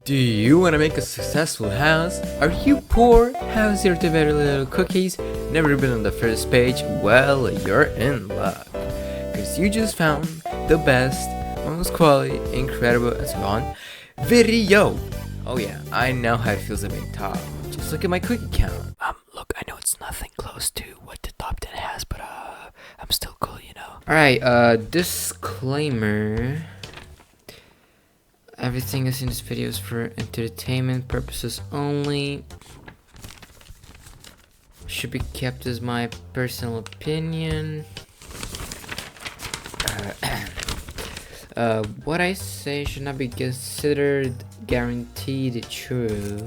Do you want to make a successful house? Are you poor? Have zero to very little cookies? Never been on the first page? Well, you're in luck. Because you just found the best, most quality, incredible, and so on video. Oh yeah, I know how it feels to be top. Just look at my cookie count. Look, I know it's nothing close to what the top 10 has, but I'm still cool, you know. Alright, disclaimer. Everything is in this video is for entertainment purposes only. Should be kept as my personal opinion. What I say should not be considered guaranteed true.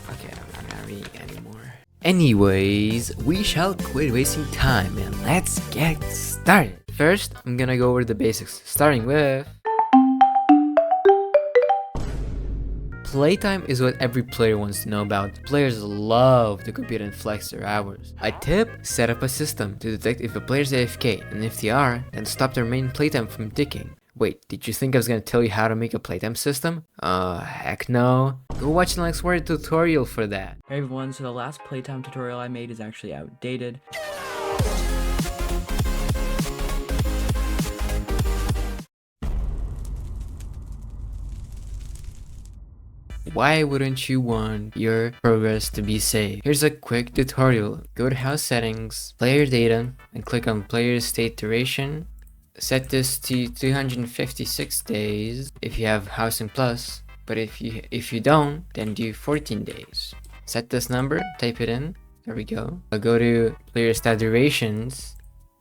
Okay, I'm not reading anymore. Anyways, we shall quit wasting time and let's get started. First, I'm gonna go over the basics, starting with Playtime is what every player wants to know about. Players love to compete and flex their hours. A tip, set up a system to detect if a player's AFK, and if they are, then stop their main playtime from ticking. Wait, did you think I was gonna tell you how to make a playtime system? Heck no. Go watch the next word tutorial for that. Hey everyone, so the last playtime tutorial I made is actually outdated. Why wouldn't you want your progress to be saved? Here's a quick tutorial. Go to house settings, player data, and click on player state duration. Set this to 256 days if you have housing plus, but if you don't, then do 14 days. Set this number, type it in. There we go. Go to player stat durations,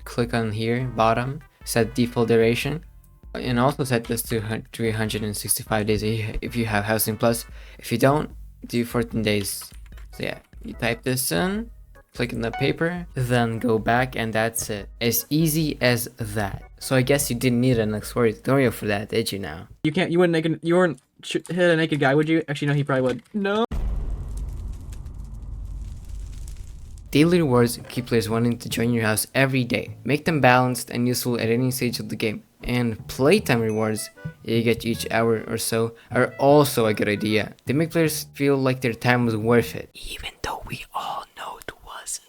click on here, bottom, set default duration. And also set this to 365 days if you have housing plus. If you don't, do 14 days. So yeah, you type this in, click on the paper, then go back, and that's it. As easy as that. So I guess you didn't need an explorer tutorial for that, did you now? You wouldn't hit a naked guy, would you? Actually, no, he probably would. No. Daily rewards keep players wanting to join your house every day. Make them balanced and useful at any stage of the game. And playtime rewards you get each hour or so are also a good idea. They make players feel like their time was worth it, even though we all know it wasn't.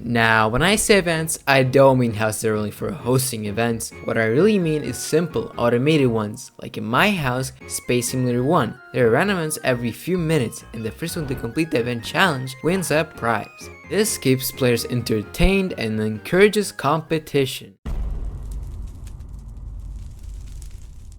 Now, when I say events, I don't mean houses are only for hosting events. What I really mean is simple, automated ones. Like in my house, Space Simulator 1. There are random events every few minutes, and the first one to complete the event challenge wins a prize. This keeps players entertained and encourages competition.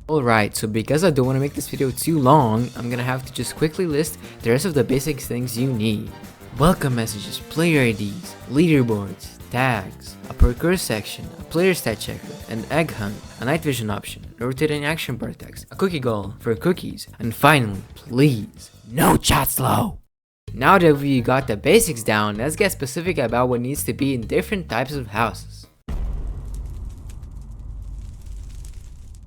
Alright, so because I don't want to make this video too long, I'm gonna have to just quickly list the rest of the basic things you need. Welcome messages, player IDs, leaderboards, tags, a Parkours section, a player stat checker, an egg hunt, a night vision option, a rotating action bar text, a cookie goal for cookies, and finally, please, no chat slow! Now that we got the basics down, let's get specific about what needs to be in different types of houses.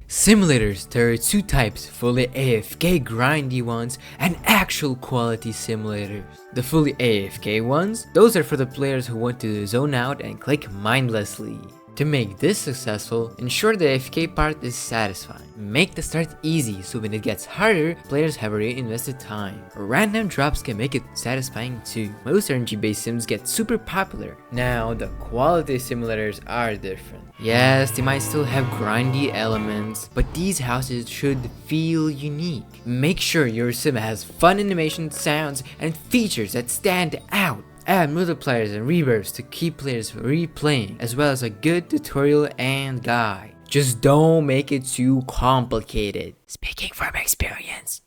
Simulators, there are two types, fully AFK grindy ones and actual quality simulators. The fully AFK ones, those are for the players who want to zone out and click mindlessly. To make this successful, ensure the AFK part is satisfying. Make the start easy so when it gets harder, players have already invested time. Random drops can make it satisfying too. Most RNG based sims get super popular. Now, the quality simulators are different. Yes, they might still have grindy elements, but these houses should feel unique. Make sure your sim has fun animation, sounds, and features that stand out. Add multipliers and rebirths to keep players replaying, as well as a good tutorial and guide. Just don't make it too complicated. Speaking from experience.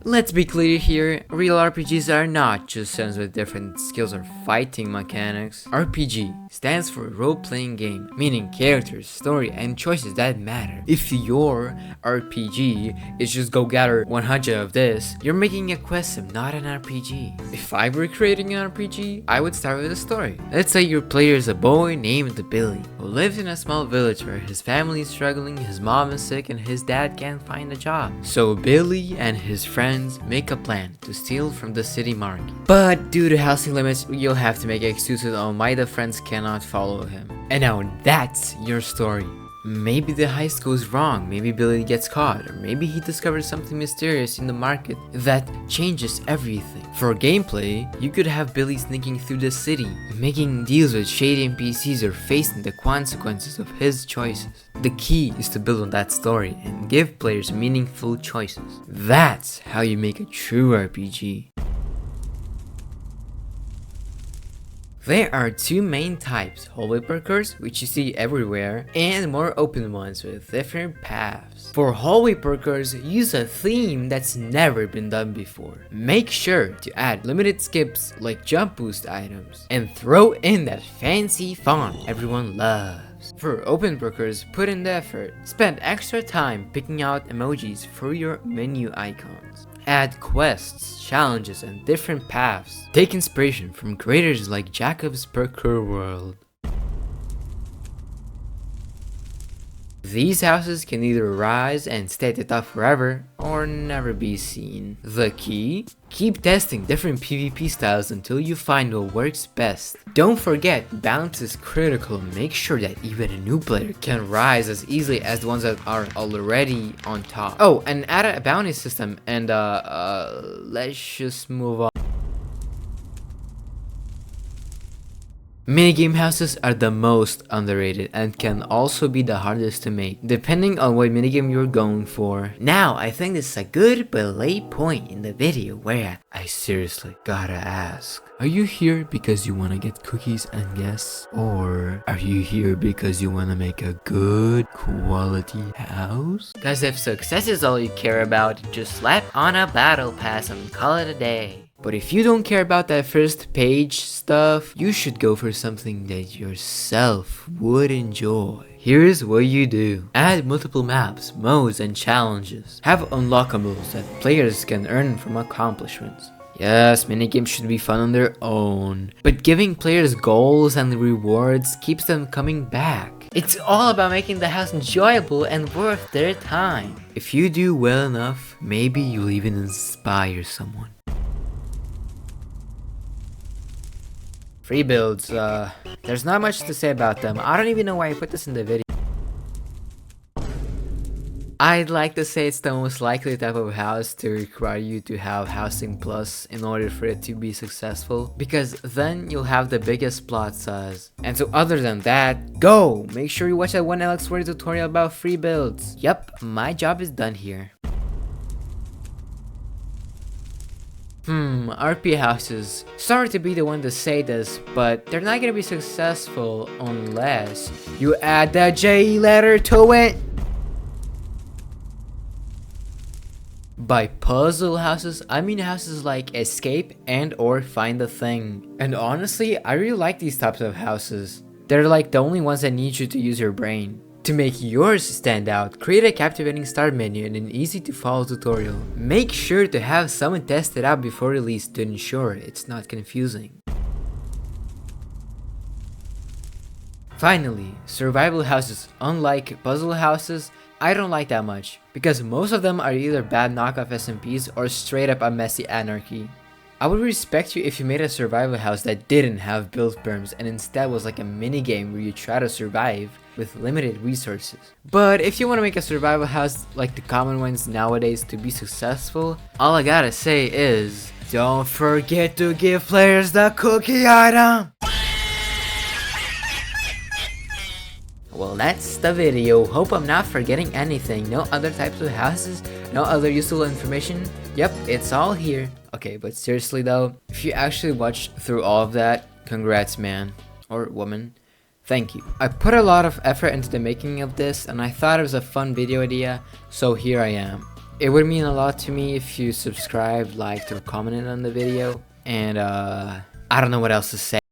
Let's be clear here, real RPGs are not just sims with different skills or fighting mechanics. RPG stands for role-playing game, meaning characters, story, and choices that matter. If your RPG is just go gather 100 of this, you're making a quest sim, not an RPG. If I were creating an RPG, I would start with a story. Let's say your player is a boy named Billy, who lives in a small village where his family is struggling, his mom is sick, and his dad can't find a job. So Billy and his friends make a plan to steal from the city market. But due to housing limits, you'll have to make excuses on why the friends can't cannot follow him. And now that's your story. Maybe the heist goes wrong, maybe Billy gets caught, or maybe he discovers something mysterious in the market that changes everything. For gameplay, you could have Billy sneaking through the city, making deals with shady NPCs or facing the consequences of his choices. The key is to build on that story and give players meaningful choices. That's how you make a true RPG. There are two main types, hallway parkours, which you see everywhere, and more open ones with different paths. For hallway parkours, use a theme that's never been done before. Make sure to add limited skips like jump boost items, and throw in that fancy font everyone loves. For open parkours, put in the effort. Spend extra time picking out emojis for your menu icons. Add quests, challenges, and different paths. Take inspiration from creators like Jackow's Parkour World. These houses can either rise and stay at the top forever, or never be seen. The key? Keep testing different PvP styles until you find what works best. Don't forget, balance is critical. Make sure that even a new player can rise as easily as the ones that are already on top. Oh, and add a bounty system, and let's just move on. Minigame houses are the most underrated and can also be the hardest to make, depending on what minigame you're going for. Now, I think this is a good but late point in the video where I seriously gotta ask. Are you here because you wanna get cookies and guests? Or are you here because you wanna make a good quality house? Cause if success is all you care about, just slap on a battle pass and call it a day. But if you don't care about that first page stuff, you should go for something that yourself would enjoy. Here's what you do. Add multiple maps, modes, and challenges. Have unlockables that players can earn from accomplishments. Yes, minigames should be fun on their own, but giving players goals and rewards keeps them coming back. It's all about making the house enjoyable and worth their time. If you do well enough, maybe you'll even inspire someone. Freebuilds, there's not much to say about them. I don't even know why I put this in the video. I'd like to say it's the most likely type of house to require you to have housing plus in order for it to be successful, because then you'll have the biggest plot size. And so other than that, go! Make sure you watch that one LX40 tutorial about Freebuilds. Yep, my job is done here. RP houses. Sorry to be the one to say this, but they're not gonna be successful unless you add that J letter to it. By puzzle houses, I mean houses like escape and or find a thing. And honestly, I really like these types of houses. They're like the only ones that need you to use your brain. To make yours stand out, create a captivating start menu and an easy to follow tutorial. Make sure to have someone test it out before release to ensure it's not confusing. Finally, survival houses. Unlike puzzle houses, I don't like that much, because most of them are either bad knockoff SMPs or straight up a messy anarchy. I would respect you if you made a survival house that didn't have build berms and instead was like a minigame where you try to survive with limited resources. But if you want to make a survival house like the common ones nowadays to be successful, all I gotta say is, don't forget to give players the cookie item! Well, that's the video. Hope I'm not forgetting anything. No other types of houses, no other useful information. Yep, it's all here. Okay, but seriously though, if you actually watched through all of that, congrats man, or woman, thank you. I put a lot of effort into the making of this and I thought it was a fun video idea, so here I am. It would mean a lot to me if you subscribed, liked, or commented on the video, and I don't know what else to say.